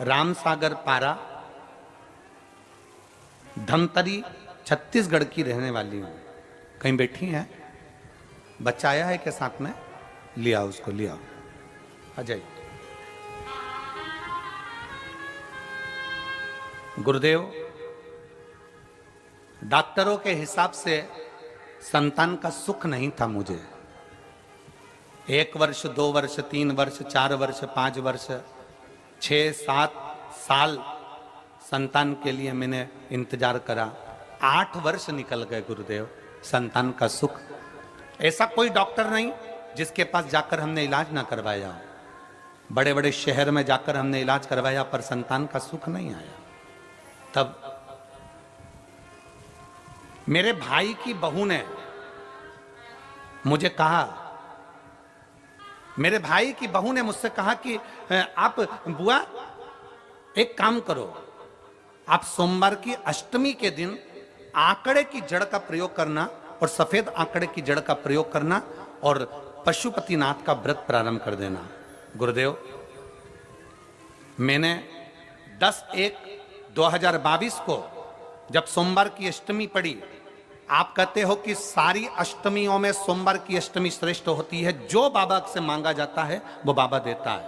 रामसागर पारा, धमतरी, छत्तीसगढ़ की रहने वाली हूं। कहीं बैठी हैं? बच्चा आया है के साथ में? लिया उसको, लिया अजय। गुरुदेव, डॉक्टरों के हिसाब से संतान का सुख नहीं था मुझे। 1 वर्ष, 2 वर्ष, 3 वर्ष, 4 वर्ष, 5 वर्ष, 6, 7 साल संतान के लिए मैंने इंतजार करा। 8 वर्ष निकल गए गुरुदेव, संतान का सुख। ऐसा कोई डॉक्टर नहीं जिसके पास जाकर हमने इलाज ना करवाया। बड़े बड़े शहर में जाकर हमने इलाज करवाया पर संतान का सुख नहीं आया। तब मेरे भाई की बहू ने मुझे कहा, मेरे भाई की बहू ने मुझसे कहा कि आप बुआ एक काम करो, आप सोमवार की अष्टमी के दिन आंकड़े की जड़ का प्रयोग करना और सफेद आंकड़े की जड़ का प्रयोग करना और पशुपतिनाथ का व्रत प्रारंभ कर देना। गुरुदेव, मैंने 10/1/2022 को जब सोमवार की अष्टमी पड़ी, आप कहते हो कि सारी अष्टमियों में सोमवार की अष्टमी श्रेष्ठ होती है, जो बाबा से मांगा जाता है वो बाबा देता है।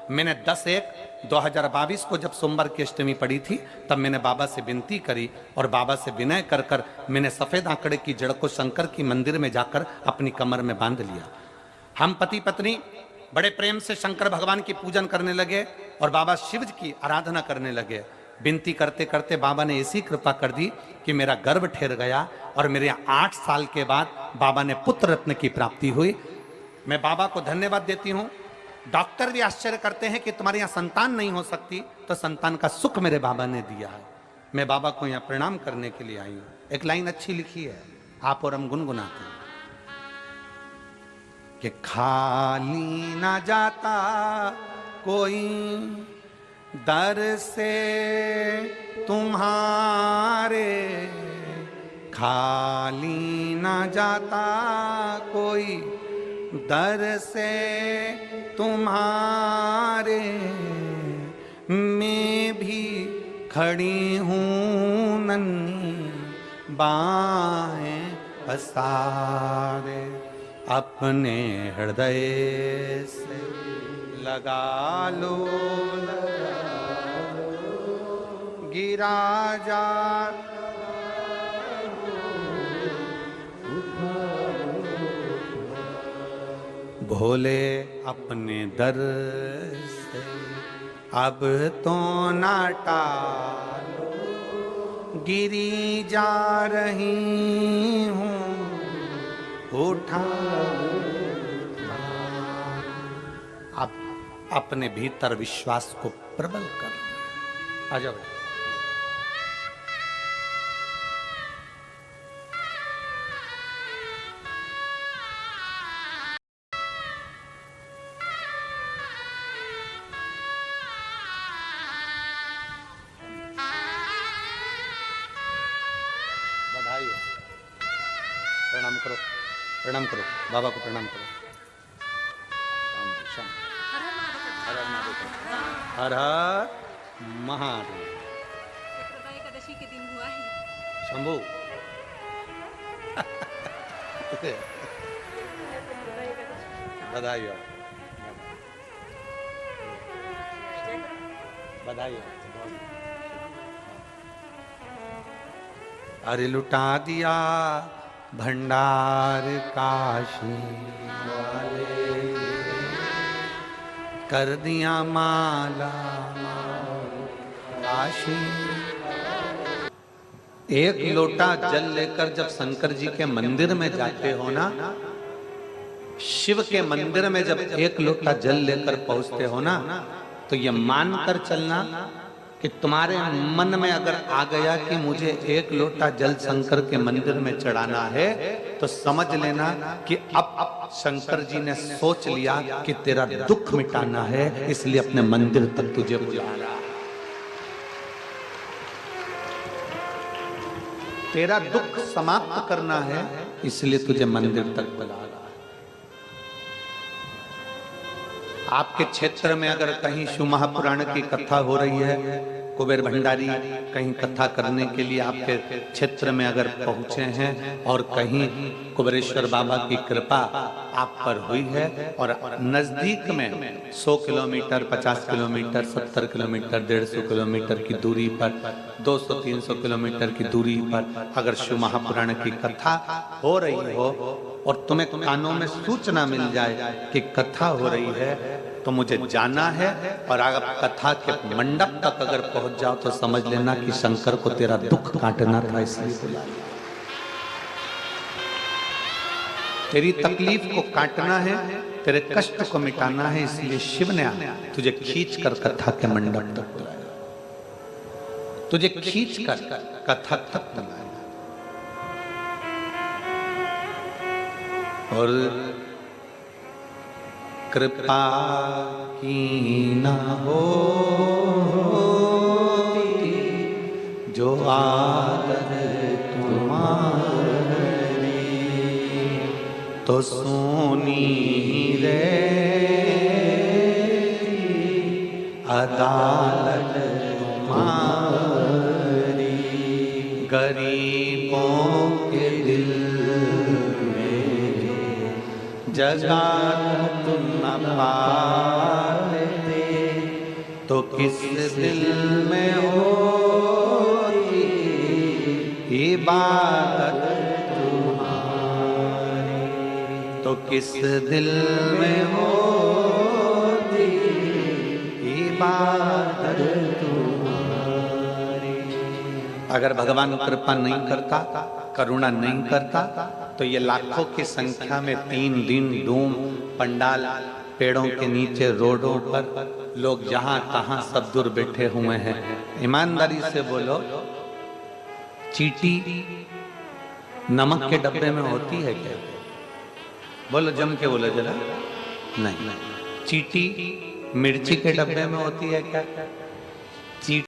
मैंने 10/1/2022 को जब सोमवार की अष्टमी पड़ी थी तब मैंने बाबा से विनती करी और बाबा से विनय कर कर मैंने सफेद आंकड़े की जड़ को शंकर की मंदिर में जाकर अपनी कमर में बांध लिया। हम पति पत्नी बड़े प्रेम से शंकर भगवान की पूजन करने लगे और बाबा शिव की आराधना करने लगे। विनती करते करते बाबा ने ऐसी कृपा कर दी कि मेरा गर्भ ठहर गया और मेरे 8 साल के बाद बाबा ने पुत्र रत्न की प्राप्ति हुई। मैं बाबा को धन्यवाद देती हूँ। डॉक्टर भी आश्चर्य करते हैं कि तुम्हारे यहाँ संतान नहीं हो सकती, तो संतान का सुख मेरे बाबा ने दिया है। मैं बाबा को यहाँ प्रणाम करने के लिए आई हूँ। एक लाइन अच्छी लिखी है, आप और हम गुनगुनाते हैं कि खाली ना जाता कोई दर से तुम्हारे, खाली ना जाता कोई दर से तुम्हारे, मैं भी खड़ी हूँ नन्ही बाहें पसारे, अपने हृदय से लगा लो, गिरा जा भोले अपने दर से अब तो ना टालो, गिरी जा रही हूँ उठा। आप अपने भीतर विश्वास को प्रबल कर। आ जाओ। बधाई हो। प्रणाम करो, प्रणाम करो, बाबा को प्रणाम करो। हर हर महादेव। एकादशी के दिन हुआ है शंभू। बधाई हो, बधाई हो। अरे लुटा दिया भंडार काशी वाले, कर दिया माला काशी। एक लोटा जल लेकर जब शंकर जी के मंदिर में जाते हो ना, शिव के मंदिर में जब एक लोटा जल लेकर पहुंचते हो ना, तो ये मानकर चलना कि तुम्हारे मन में अगर आ गया कि मुझे एक लोटा जल शंकर के मंदिर में चढ़ाना है, तो समझ लेना कि अब शंकर जी ने सोच लिया कि तेरा दुख मिटाना है, इसलिए अपने मंदिर तक तुझे बुला रहा है। तेरा दुख समाप्त करना है, इसलिए तुझे मंदिर तक बुला रहा है। आपके क्षेत्र में अगर कहीं शिव महापुराण की कथा हो रही है, कुबेर भंडारी कहीं कथा करने के लिए आपके क्षेत्र में अगर पहुंचे हैं और कहीं कुबेरेश्वर बाबा की कृपा आप पर हुई है और नजदीक में 100 किलोमीटर, 50 किलोमीटर, 70 किलोमीटर, 150 किलोमीटर की दूरी पर, 200-300 किलोमीटर की दूरी पर अगर शिव महापुराण की कथा हो रही हो और तुम्हें कानों में सूचना मिल जाए कि कथा हो रही है, तो मुझे जाना है, और अगर कथा के मंडप तक अगर पहुंच जाओ तो समझ लेना कि शंकर को तेरा दुख काटना था, इसलिए बुलाया। तेरी तकलीफ को काटना है, तेरे कष्ट को मिटाना है, इसलिए शिव ने तुझे खींच कर कथा के मंडप तक बुलाया, तुझे खींच कर कथा तक बुलाया। और कृपा की न हो जो आदर तुम्हारी, तो सोनी रे अदालत तुम्हारी, गरीबों के दिल जगा तुम न पाते, तो किस दिल में होती इबादत तुम्हारी, तो किस दिल में होती इबादत तुम्हारी। अगर भगवान कृपा नहीं करता, करुणा नहीं करता, तो ये लाखों की संख्या में 3 दिन डूम पंडाल, पेड़ों के नीचे, रोडों पर लोग जहां तहां सब दूर बैठे हुए हैं। ईमानदारी से बोलो, चींटी नमक के डब्बे में होती है क्या? बोलो, जम के बोलो जरा। नहीं। चींटी मिर्ची के डब्बे में होती है क्या? चींटी